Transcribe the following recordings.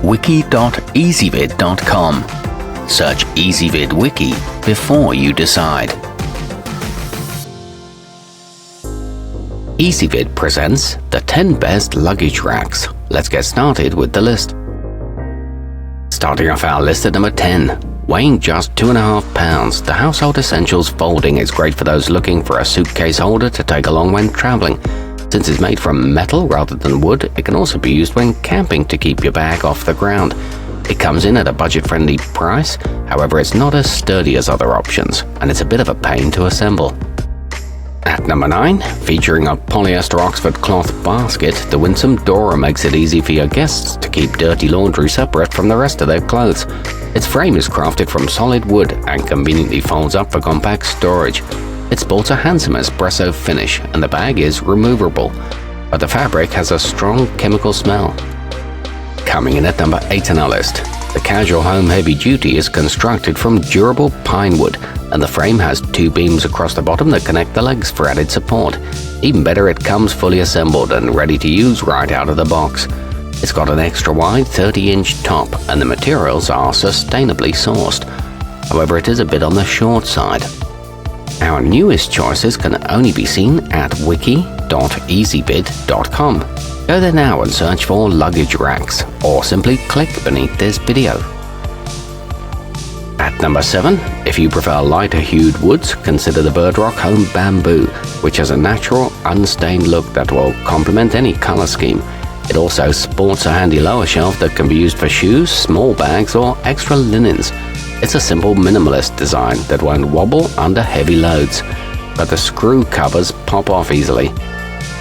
wiki.ezvid.com. Search Ezvid Wiki before you decide. Ezvid presents the 10 best luggage racks. Let's get started with the list. Starting off our list at number 10. Weighing just 2.5 pounds, the Household Essentials Folding is great for those looking for a suitcase holder to take along when traveling. Since it's made from metal rather than wood, it can also be used when camping to keep your bag off the ground. It comes in at a budget-friendly price, however it's not as sturdy as other options, and it's a bit of a pain to assemble. At number 9, featuring a polyester Oxford cloth basket, the winsome Dora makes it easy for your guests to keep dirty laundry separate from the rest of their clothes. Its frame is crafted from solid wood and conveniently folds up for compact storage. It sports a handsome espresso finish and the bag is removable, but the fabric has a strong chemical smell. Coming in at number 8 on our list, the Casual Home Heavy Duty is constructed from durable pine wood, and the frame has 2 beams across the bottom that connect the legs for added support. Even better, it comes fully assembled and ready to use right out of the box. It's got an extra wide 30-inch top, and the materials are sustainably sourced. However, it is a bit on the short side. Our newest choices can only be seen at wiki.ezvid.com. Go there now and search for luggage racks, or simply click beneath this video. At number 7, if you prefer lighter hued woods, consider the Birdrock Home Bamboo, which has a natural, unstained look that will complement any color scheme. It also sports a handy lower shelf that can be used for shoes, small bags, or extra linens. It's a simple minimalist design that won't wobble under heavy loads, but the screw covers pop off easily.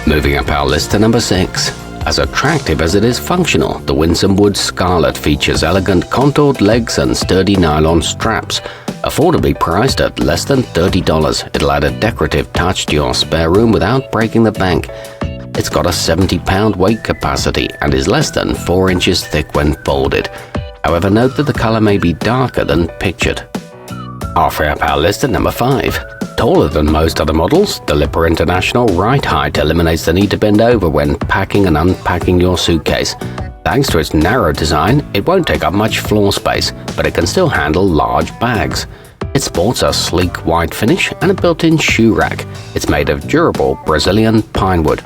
Moving up our list to number 6. As attractive as it is functional, the winsome wood Scarlett features elegant contoured legs and sturdy nylon straps. Affordably priced at less than $30, it'll add a decorative touch to your spare room without breaking the bank. It's got a 70-pound weight capacity and is less than 4 inches thick when folded. However, note that the color may be darker than pictured. Halfway up our list at number 5. Taller than most other models, the Lipper International Right Height eliminates the need to bend over when packing and unpacking your suitcase. Thanks to its narrow design, it won't take up much floor space, but it can still handle large bags. It sports a sleek white finish and a built-in shoe rack. It's made of durable Brazilian pine wood.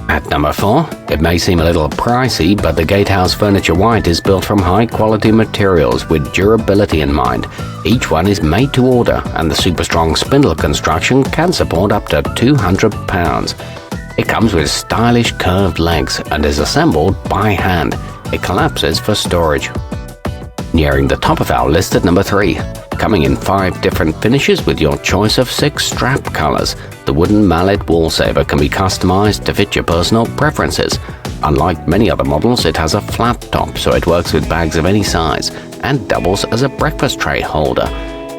At number 4, it may seem a little pricey, but the Gatehouse Furniture White is built from high-quality materials with durability in mind. Each one is made to order, and the super strong spindle construction can support up to 200 pounds. It comes with stylish curved legs and is assembled by hand. It collapses for storage. Nearing the top of our list at number 3. Coming in 5 different finishes with your choice of 6 strap colors, the wooden mallet wallsaver can be customized to fit your personal preferences. Unlike many other models, it has a flat top, so it works with bags of any size and doubles as a breakfast tray holder.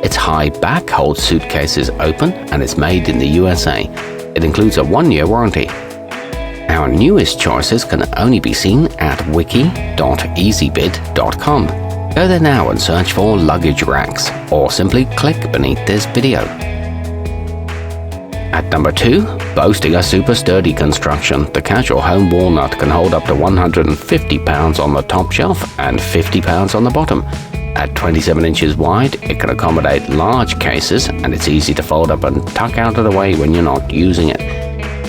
Its high back holds suitcases open and is made in the USA. It includes a 1-year warranty. Our newest choices can only be seen at wiki.ezvid.com. Go there now and search for luggage racks, or simply click beneath this video. At number 2, boasting a super sturdy construction, the Casual Home Walnut can hold up to 150 pounds on the top shelf and 50 pounds on the bottom. At 27 inches wide, it can accommodate large cases, and it's easy to fold up and tuck out of the way when you're not using it.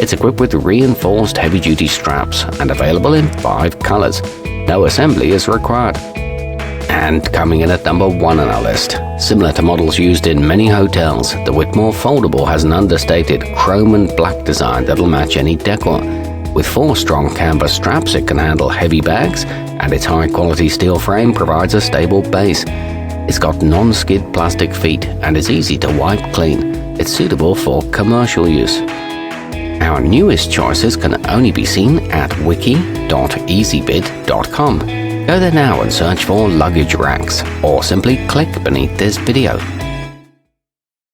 It's equipped with reinforced heavy-duty straps and available in 5 colors. No assembly is required. And coming in at number 1 on our list, similar to models used in many hotels, the Whitmor Foldable has an understated chrome and black design that'll match any decor. With 4 strong canvas straps, it can handle heavy bags, and its high-quality steel frame provides a stable base. It's got non-skid plastic feet and is easy to wipe clean. It's suitable for commercial use. Our newest choices can only be seen at wiki.ezvid.com. Go there now and search for luggage racks, or simply click beneath this video.